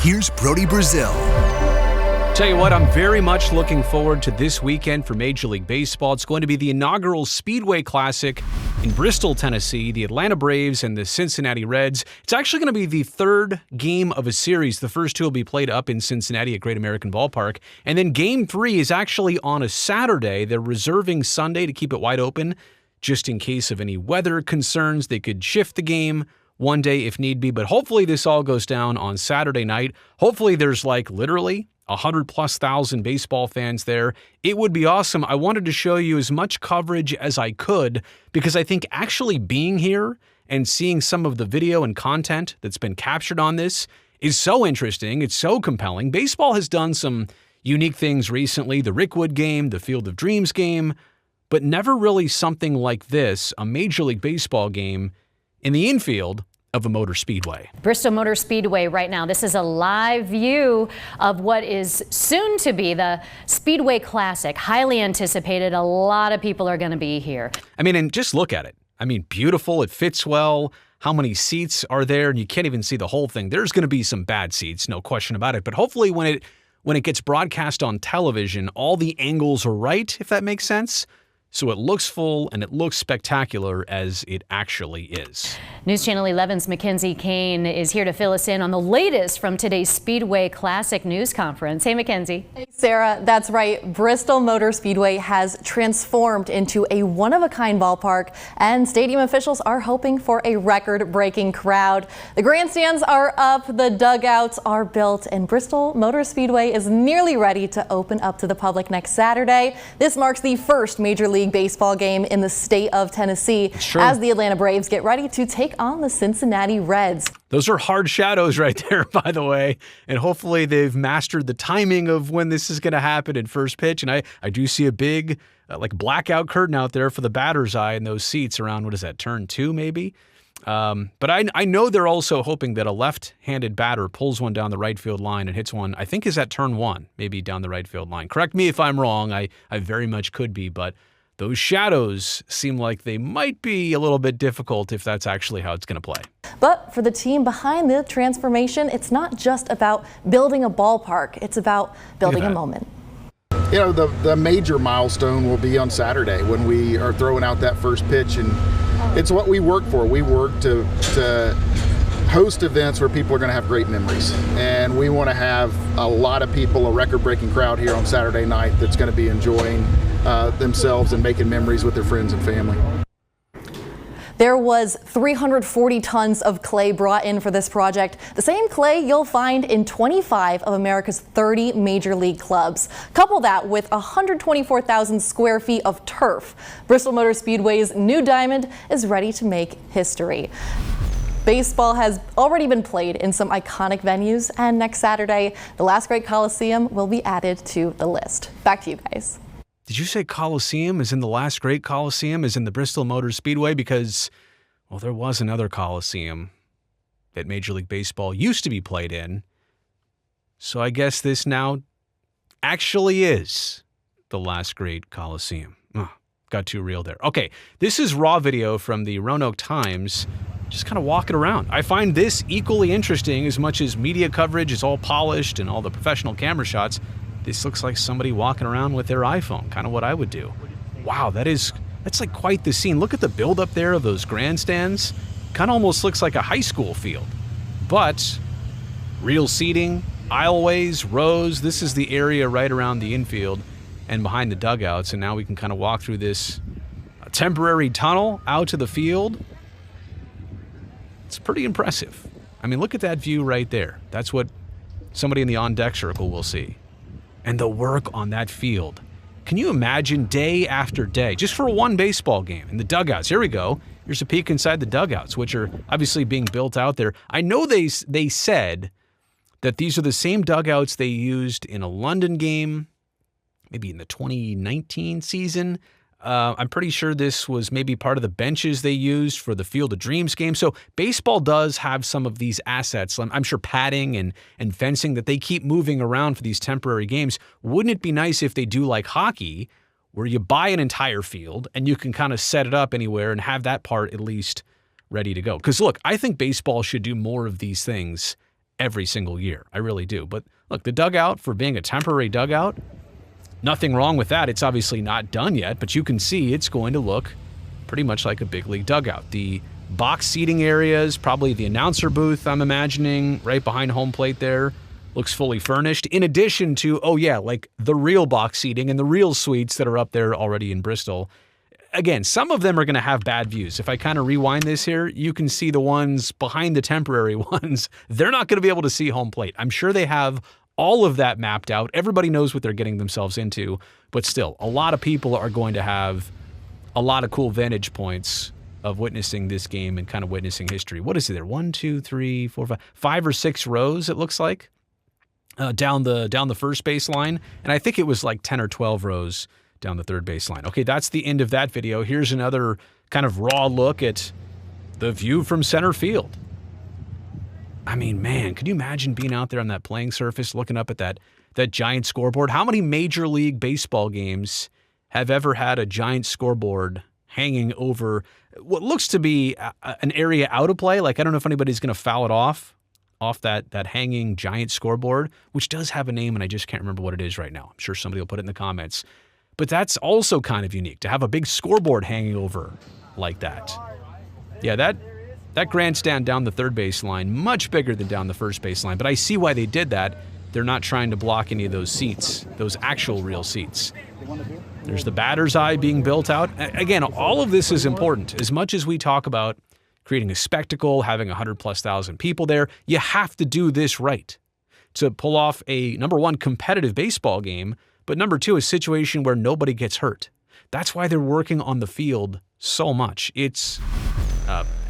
here's Brody Brazil. Tell you what, I'm very much looking forward to this weekend for Major League Baseball. It's going to be the inaugural Speedway Classic in Bristol, Tennessee, the Atlanta Braves and the Cincinnati Reds. It's actually going to be the third game of a series. The first two will be played up in Cincinnati at Great American Ballpark. And then Game 3 is actually on a Saturday. They're reserving Sunday to keep it wide open just in case of any weather concerns. They could shift the game one day if need be, but hopefully this all goes down on Saturday night. Hopefully there's literally 100,000+ baseball fans there. It would be awesome. I wanted to show you as much coverage as I could because I think actually being here and seeing some of the video and content that's been captured on this is so interesting. It's so compelling. Baseball has done some unique things recently, the Rickwood game, the Field of Dreams game, but never really something like this, a Major League Baseball game in the infield of a motor speedway. Bristol Motor Speedway right now. This is a live view of what is soon to be the Speedway Classic. Highly anticipated. A lot of people are going to be here. And just look at it. Beautiful. It fits well. How many seats are there? And you can't even see the whole thing. There's going to be some bad seats, no question about it. But hopefully when it gets broadcast on television, all the angles are right, if that makes sense. So it looks full and it looks spectacular as it actually is. News Channel 11's Mackenzie Kane is here to fill us in on the latest from today's Speedway Classic news conference. Hey, Mackenzie. Hey, Sarah, that's right. Bristol Motor Speedway has transformed into a one-of-a-kind ballpark, and stadium officials are hoping for a record-breaking crowd. The grandstands are up, the dugouts are built, and Bristol Motor Speedway is nearly ready to open up to the public next Saturday. This marks the first Major League Baseball game in the state of Tennessee as the Atlanta Braves get ready to take on the Cincinnati Reds. Those are hard shadows right there, by the way, and hopefully they've mastered the timing of when this is going to happen at first pitch. And I do see a big blackout curtain out there for the batter's eye in those seats around, turn 2 maybe? But I know they're also hoping that a left-handed batter pulls one down the right field line and hits one, I think is at turn 1, maybe down the right field line. Correct me if I'm wrong. I very much could be, but those shadows seem like they might be a little bit difficult if that's actually how it's going to play. But for the team behind the transformation, it's not just about building a ballpark. It's about building a moment. The major milestone will be on Saturday when we are throwing out that first pitch, and it's what we work for. We work to host events where people are going to have great memories, and we want to have a lot of people, a record-breaking crowd here on Saturday night that's going to be enjoying themselves and making memories with their friends and family. There was 340 tons of clay brought in for this project, the same clay you'll find in 25 of America's 30 major league clubs. Couple that with 124,000 square feet of turf. Bristol Motor Speedway's new diamond is ready to make history. Baseball has already been played in some iconic venues, and next Saturday, the Last Great Coliseum will be added to the list. Back to you guys. Did you say Coliseum is in the Last Great Coliseum is in the Bristol Motor Speedway? Because, there was another Coliseum that Major League Baseball used to be played in. So I guess this now actually is the Last Great Coliseum. Got too real there. Okay, this is raw video from the Roanoke Times, just kind of walking around. I find this equally interesting as much as media coverage is all polished and all the professional camera shots. This looks like somebody walking around with their iPhone, kind of what I would do. Wow, that's quite the scene. Look at the build up there of those grandstands. Kind of almost looks like a high school field. But real seating, aisleways, rows. This is the area right around the infield and behind the dugouts. And now we can kind of walk through this temporary tunnel out to the field. It's pretty impressive. Look at that view right there. That's what somebody in the on-deck circle will see. And the work on that field. Can you imagine day after day, just for one baseball game in the dugouts? Here we go. Here's a peek inside the dugouts, which are obviously being built out there. I know they said that these are the same dugouts they used in a London game, maybe in the 2019 season. I'm pretty sure this was maybe part of the benches they used for the Field of Dreams game. So baseball does have some of these assets. I'm sure padding and fencing that they keep moving around for these temporary games. Wouldn't it be nice if they do like hockey, where you buy an entire field and you can kind of set it up anywhere and have that part at least ready to go? Because look, I think baseball should do more of these things every single year. I really do. But look, the dugout, for being a temporary dugout, nothing wrong with that. It's obviously not done yet, but you can see it's going to look pretty much like a big league dugout. The box seating areas, probably the announcer booth, I'm imagining, right behind home plate there, looks fully furnished. In addition to, oh yeah, like the real box seating and the real suites that are up there already in Bristol. Again, some of them are going to have bad views. If I kind of rewind this here, you can see the ones behind the temporary ones. They're not going to be able to see home plate. I'm sure they have all of that mapped out. Everybody knows what they're getting themselves into. But still, a lot of people are going to have a lot of cool vantage points of witnessing this game and kind of witnessing history. What is it there? 1, 2, 3, 4, 5 or 6 rows, it looks like, down the first baseline. And I think it was like 10 or 12 rows down the third baseline. Okay, that's the end of that video. Here's another kind of raw look at the view from center field. I mean, man, could you imagine being out there on that playing surface looking up at that giant scoreboard? How many Major League Baseball games have ever had a giant scoreboard hanging over what looks to be an area out of play? Like, I don't know if anybody's going to foul it off that hanging giant scoreboard, which does have a name, and I just can't remember what it is right now. I'm sure somebody will put it in the comments. But that's also kind of unique, to have a big scoreboard hanging over like that. Yeah, that grandstand down the third baseline, much bigger than down the first baseline. But I see why they did that. They're not trying to block any of those seats, those actual real seats. There's the batter's eye being built out. Again, all of this is important. As much as we talk about creating a spectacle, having 100,000+ people there, you have to do this right to pull off a, number one, competitive baseball game, but number two, a situation where nobody gets hurt. That's why they're working on the field so much. It's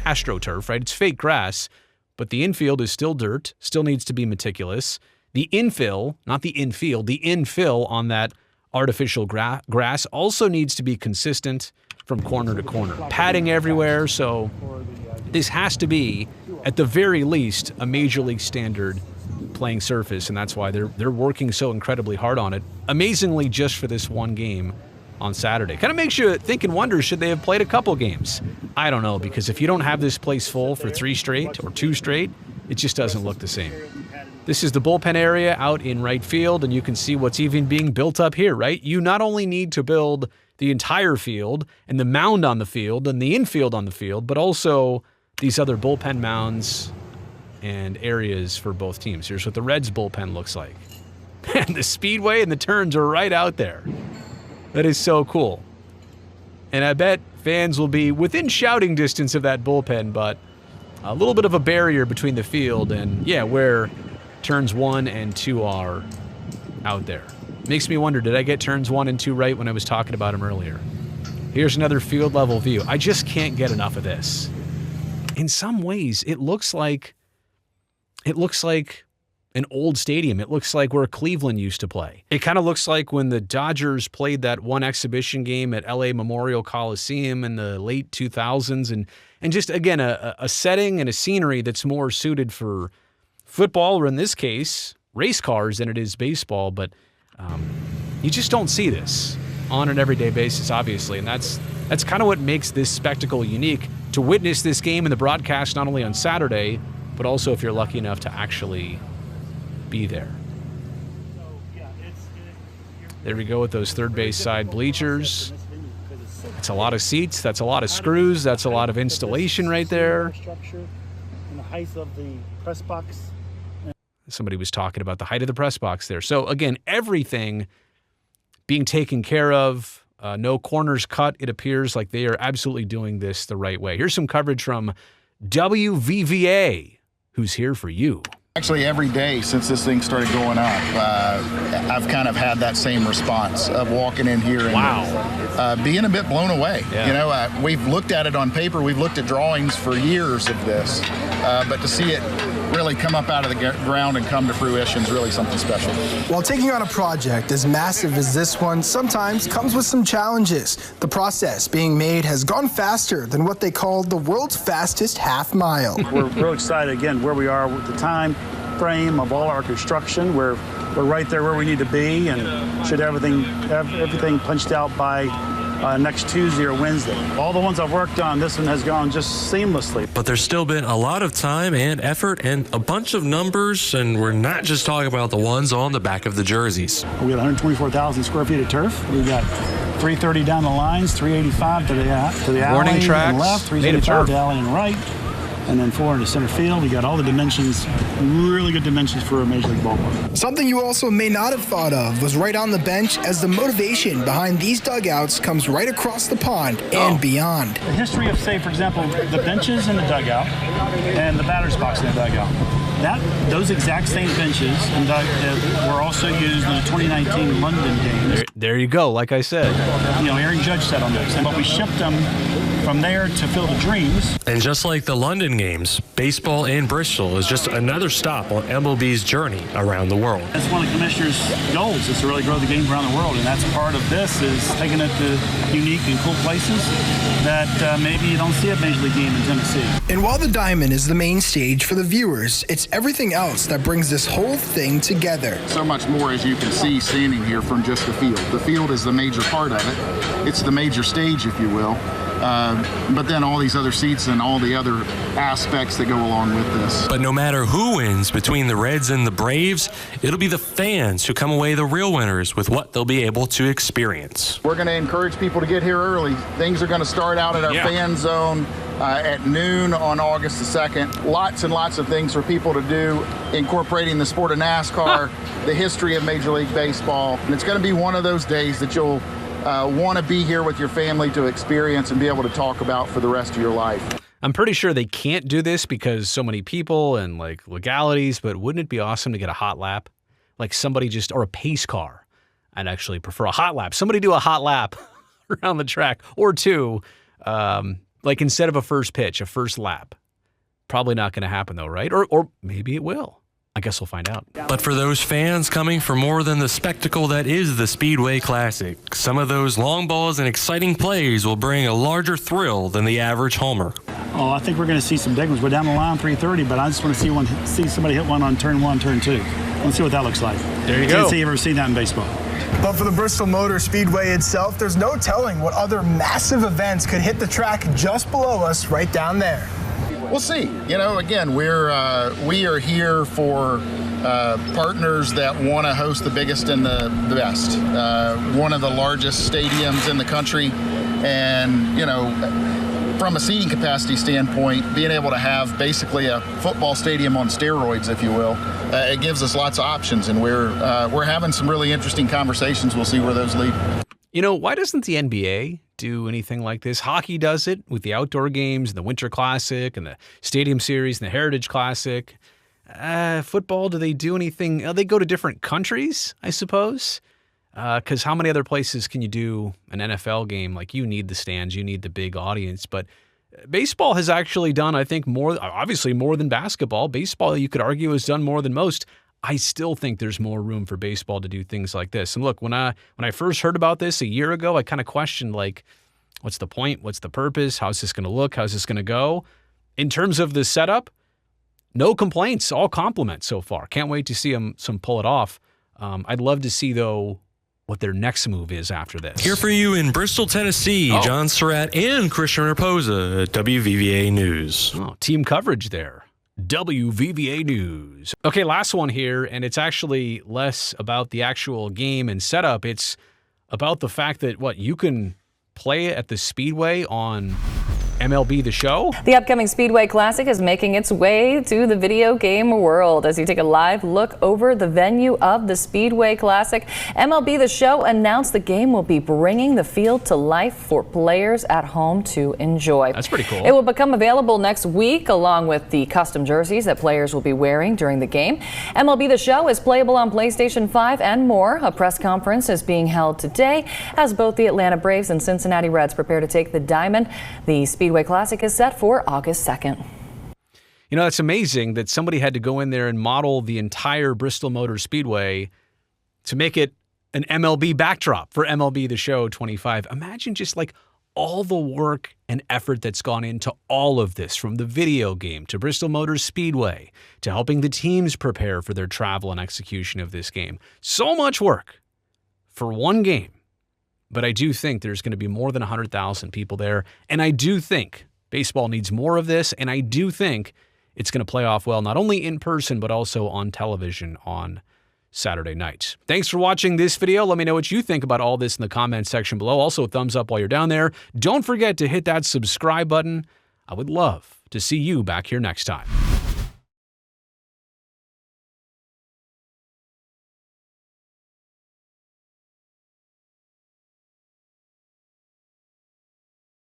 AstroTurf, right? It's fake grass, but the infield is still dirt, still needs to be meticulous. The infill, not the infield, the infill on that artificial grass also needs to be consistent from corner to corner. Padding everywhere, so this has to be, at the very least, a Major League standard playing surface, and that's why they're working so incredibly hard on it. Amazingly, just for this one game on Saturday. Kind of makes you think and wonder, should they have played a couple games? I don't know, because if you don't have this place full for 3 straight or 2 straight, it just doesn't look the same. This is the bullpen area out in right field, and you can see what's even being built up here, right? You not only need to build the entire field and the mound on the field and the infield on the field, but also these other bullpen mounds and areas for both teams. Here's what the Reds bullpen looks like. And the speedway and the turns are right out there. That is so cool. And I bet fans will be within shouting distance of that bullpen, but a little bit of a barrier between the field and, yeah, where turns 1 and 2 are out there. Makes me wonder, did I get turns 1 and 2 right when I was talking about them earlier? Here's another field level view. I just can't get enough of this. In some ways, it looks like an old stadium. It looks like where Cleveland used to play. It kind of looks like when the Dodgers played that one exhibition game at LA Memorial Coliseum in the late 2000s. And just, again, a setting and a scenery that's more suited for football, or in this case, race cars, than it is baseball. But you just don't see this on an everyday basis, obviously. And that's kind of what makes this spectacle unique, to witness this game in the broadcast not only on Saturday, but also if you're lucky enough to actually be there. There we go with those third base side bleachers. That's a lot of seats. That's a lot of screws. That's a lot of installation right there. And the height of the press box. Somebody was talking about the height of the press box there. So again, everything being taken care of. No corners cut. It appears like they are absolutely doing this the right way. Here's some coverage from WVVA, who's here for you. Actually, every day since this thing started going up, I've kind of had that same response of walking in here and being a bit blown away. Yeah. You know, we've looked at it on paper, we've looked at drawings for years of this, but to see it really come up out of the ground and come to fruition is really something special. While taking on a project as massive as this one sometimes comes with some challenges, the process being made has gone faster than what they called the world's fastest half mile. We're real excited again where we are with the time frame of all our construction. We're right there where we need to be, and should everything punched out by next Tuesday or Wednesday. All the ones I've worked on, this one has gone just seamlessly. But there's still been a lot of time and effort and a bunch of numbers, and we're not just talking about the ones on the back of the jerseys. We got 124,000 square feet of turf. We got 330 down the lines, 385 to the alley Warning tracks, and left, native 375 turf. to the alley and right, and then 400 to center field. We got all the dimensions, really good dimensions for a Major League ballpark. Something you also may not have thought of was right on the bench, as the motivation behind these dugouts comes right across the pond and beyond. The history of, say, for example, the benches in the dugout and the batter's box in the dugout. Those exact same benches were also used in the 2019 London games. There you go, like I said. Aaron Judge sat on those, but we shipped them from there to Field of Dreams. And just like the London games, baseball in Bristol is just another stop on MLB's journey around the world. That's one of the commissioner's goals, is to really grow the game around the world, and that's part of this, is taking it to unique and cool places that maybe you don't see a Major League game in Tennessee. And while the diamond is the main stage for the viewers, it's everything else that brings this whole thing together. So much more, as you can see standing here, from just the field. The field is the major part of it. It's the major stage, if you will. But then all these other seats and all the other aspects that go along with this. But no matter who wins between the Reds and the Braves, it'll be the fans who come away the real winners with what they'll be able to experience. We're going to encourage people to get here early. Things are going to start out at our fan zone at noon on August the 2nd. Lots and lots of things for people to do, incorporating the sport of NASCAR, the history of Major League Baseball. And it's going to be one of those days that you'll want to be here with your family to experience and be able to talk about for the rest of your life. I'm pretty sure they can't do this because so many people and like legalities, but wouldn't it be awesome to get a hot lap? Like somebody or a pace car. I'd actually prefer a hot lap. Somebody do a hot lap around the track, or two, like instead of a first pitch, a first lap. Probably not going to happen though, right? Or maybe it will. I guess we'll find out. But for those fans coming for more than the spectacle that is the Speedway Classic, some of those long balls and exciting plays will bring a larger thrill than the average homer. Oh, I think we're going to see some big ones. We're down the line 330, but I just want to see somebody hit one on turn 1, turn 2. Let's see what that looks like. There you Can't go. see if you've ever seen that in baseball. But for the Bristol Motor Speedway itself, there's no telling what other massive events could hit the track just below us right down there. We'll see. Again, we are here for partners that want to host the biggest and the best. One of the largest stadiums in the country, and from a seating capacity standpoint, being able to have basically a football stadium on steroids, if you will, it gives us lots of options, and we're having some really interesting conversations. We'll see where those lead. Why doesn't the NBA do anything like this? Hockey does it with the outdoor games and the Winter Classic and the Stadium Series and the Heritage Classic. Football, do they do anything? They go to different countries, I suppose. Because how many other places can you do an NFL game? Like, you need the stands, you need the big audience. But baseball has actually done, I think, obviously more than basketball. Baseball, you could argue, has done more than most. I still think there's more room for baseball to do things like this. And look, when I first heard about this a year ago, I kind of questioned, like, what's the point? What's the purpose? How's this going to look? How's this going to go? In terms of the setup, no complaints, all compliments so far. Can't wait to see them pull it off. I'd love to see, though, what their next move is after this. Here for you in Bristol, Tennessee, John Surratt and Christian Raposa at WVVA News. Oh, team coverage there. WVVA News. Okay, last one here, and it's actually less about the actual game and setup. It's about the fact that, you can play at the Speedway on MLB The Show? The upcoming Speedway Classic is making its way to the video game world. As you take a live look over the venue of the Speedway Classic, MLB The Show announced the game will be bringing the field to life for players at home to enjoy. That's pretty cool. It will become available next week, along with the custom jerseys that players will be wearing during the game. MLB The Show is playable on PlayStation 5 and more. A press conference is being held today as both the Atlanta Braves and Cincinnati Reds prepare to take the diamond. The Speedway Classic is set for August 2nd. It's amazing that somebody had to go in there and model the entire Bristol Motor Speedway to make it an MLB backdrop for MLB The Show 25. Imagine just all the work and effort that's gone into all of this, from the video game to Bristol Motor Speedway to helping the teams prepare for their travel and execution of this game. So much work for one game. but I do think there's going to be more than 100,000 people there. And I do think baseball needs more of this. And I do think it's going to play off well, not only in person, but also on television on Saturday nights. Thanks for watching this video. Let me know what you think about all this in the comment section below. Also, a thumbs up while you're down there. Don't forget to hit that subscribe button. I would love to see you back here next time.